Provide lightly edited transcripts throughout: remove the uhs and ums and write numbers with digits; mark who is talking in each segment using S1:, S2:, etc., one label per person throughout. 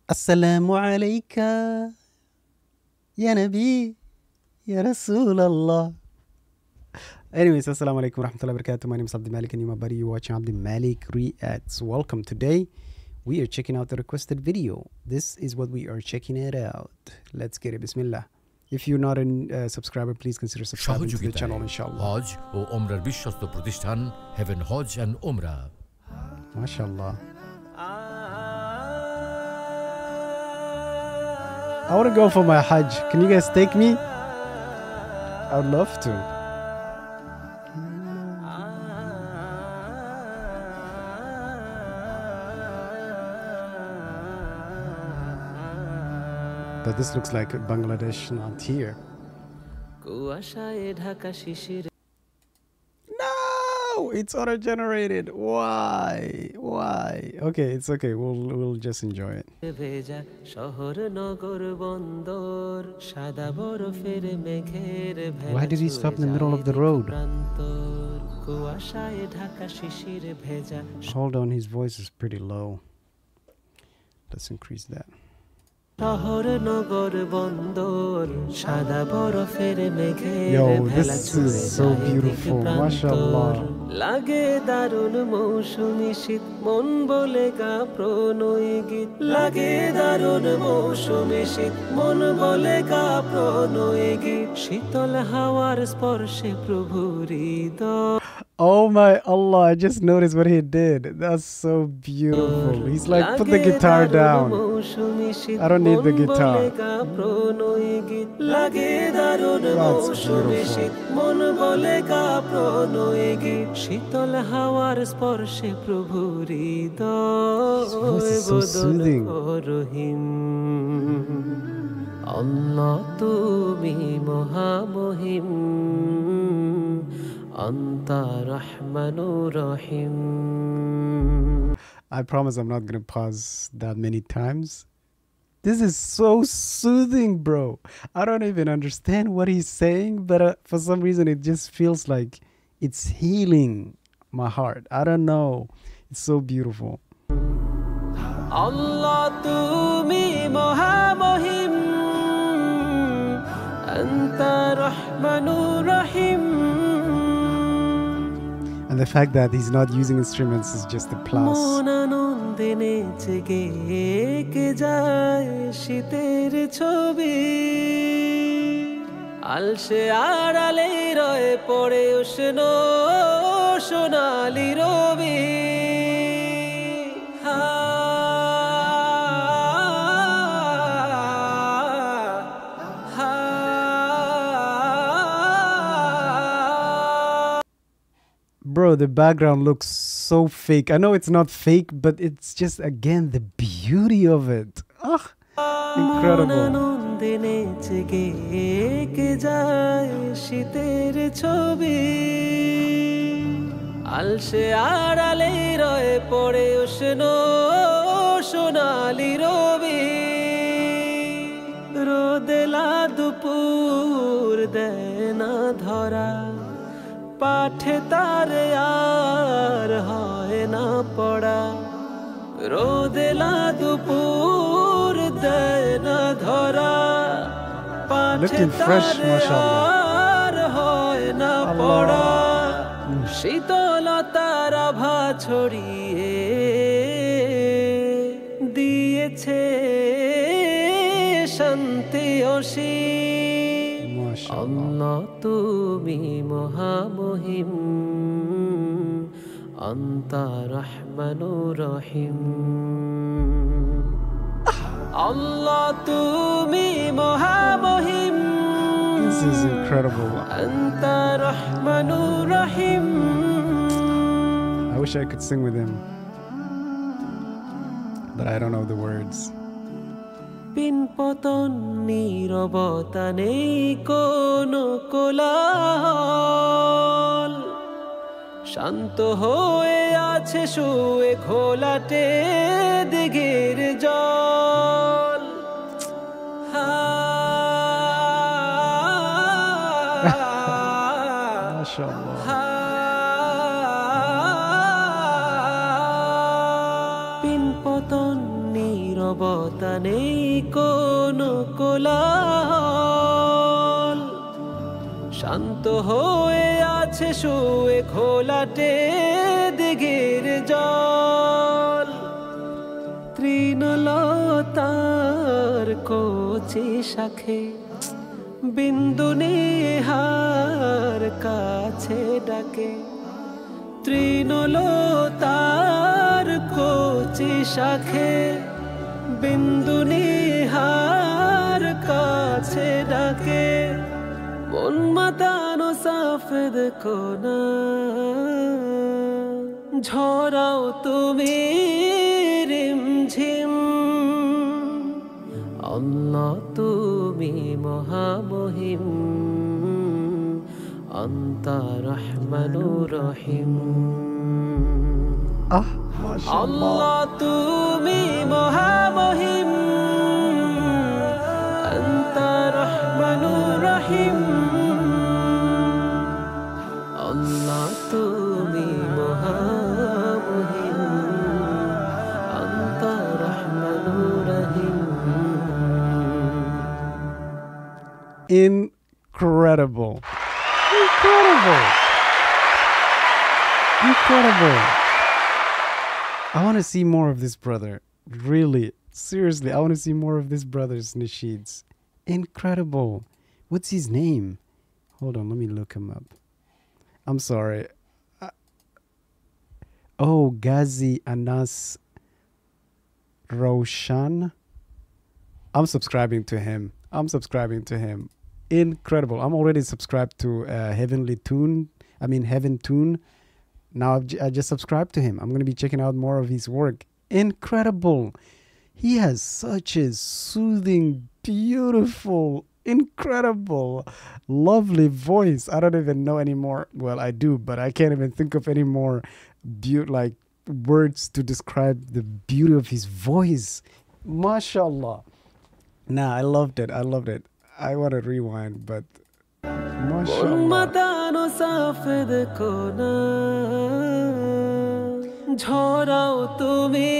S1: Assalamu alayka, ya Nabi, ya Rasulallah. Anyways, assalamu alaikum warahmatullahi wabarakatuh. My name is Abdi Malik and you're my buddy. You're watching Abdi Malik Reacts. Welcome. Today, we are checking out the requested video. This is what we are checking it out. Let's get it. Bismillah. If you're not a subscriber, please consider subscribing to the channel, inshallah.
S2: Hajj o Umrah Bishwasto Pratishthan, Heaven Hajj and Umrah.
S1: MashaAllah. I want to go for my Hajj. Can you guys take me? I would love to. But this looks like Bangladesh, not here. No, it's auto-generated. Why? Why? Okay, it's okay. We'll just enjoy it. Why did he stop in the middle of the road? Hold on, his voice is pretty low. Let's increase that. Yo, this is so beautiful, mashallah. লাগে দারুণ মৌসুমী শীত মন বলে গা প্রণয়ী গীত লাগে দারুণ মৌসুমী শীত মন বলে গা প্রণয়ী গীত শীতল হাওয়ার স্পর্শে প্রভুর হৃদয়. Oh my Allah, I just noticed what he did. That's so beautiful. He's like, put the guitar down. I don't need the guitar. That's beautiful. His voice is so soothing. Allah tumi mohamahim Anta Rahmanur Rahim. I promise I'm not going to pause that many times. This is so soothing, bro. I don't even understand what he's saying, but for some reason it just feels like it's healing my heart. I don't know. It's so beautiful. Allah tumi mohamahim Anta Rahmanur Rahim. And the fact that he's not using instruments is just a plus. Bro, the background looks so fake. I know it's not fake, but it's just, again, the beauty of it. Ah, incredible. পাঠে তার আর হয় না পড়া রোদেলা দুপুর দেয় না ধরা পাঠে তার আর হয় না পড়া শীতলতার আভা ছড়িয়ে দিয়েছে শান্তি অসীম Allah tumi mohamahim Anta Rahmanur Rahim. Allah tumi mohamahim. This is incredible. Anta Rahmanur Rahim. I wish I could sing with him, but I don't know the words. Pin পতন নীরবতা নেই কোনো কোলাহল শান্ত হয়ে আছে শুয়ে ঘোলাটে দিঘির জল মাশাআল্লাহ পিন পতন নীরবতা নেই কোনো কোলাহল, শান্ত হয়ে আছে শুয়ে ঘোলাটে দিঘির জল। তৃণলতার কচি শাখে বিন্দু নিহার কাছে ডাকে, তৃণলতার কচি শাখে বিন্দু নিহার কাছে ডাকে। মন মাতানো সাফেদ কোনা ঝরাও তুমি রিমঝিম। আল্লাহ তুমি মহামহিম, আন্তা রহমানুর রহিম। আল্লাহ তুমি মহামহিম, আন্তা রহমানুর রহিম। আল্লাহ তুমি মহামহিম, আন্তা রহমানুর রহিম।
S3: Incredible. Incredible. Incredible. I want to see more of this brother. Really. Seriously, I want to see more of this brother's nasheeds. Incredible. What's his name? Hold on, let me look him up. I'm sorry. Oh, Ghazi Anas Roshan. I'm subscribing to him. Incredible. I'm already subscribed to Heaven Tune. Now I just subscribed to him. I'm going to be checking out more of his work. Incredible. He has such a soothing, beautiful, incredible, lovely voice. I don't even know anymore. Well, I do, but I can't even think of any more words to describe the beauty of his voice. MashaAllah. Nah, I loved it. I want to rewind, but
S1: MashaAllah. ঝরাও তুমি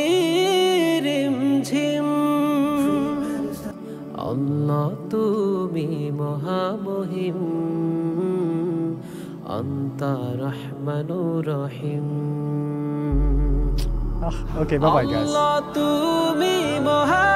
S1: রিমঝিম। আল্লাহ তুমি মহামহিম, আন্তা রহমানুর রহিম।
S3: Okay, bye-bye, guys.
S1: আল্লাহ তুমি মহা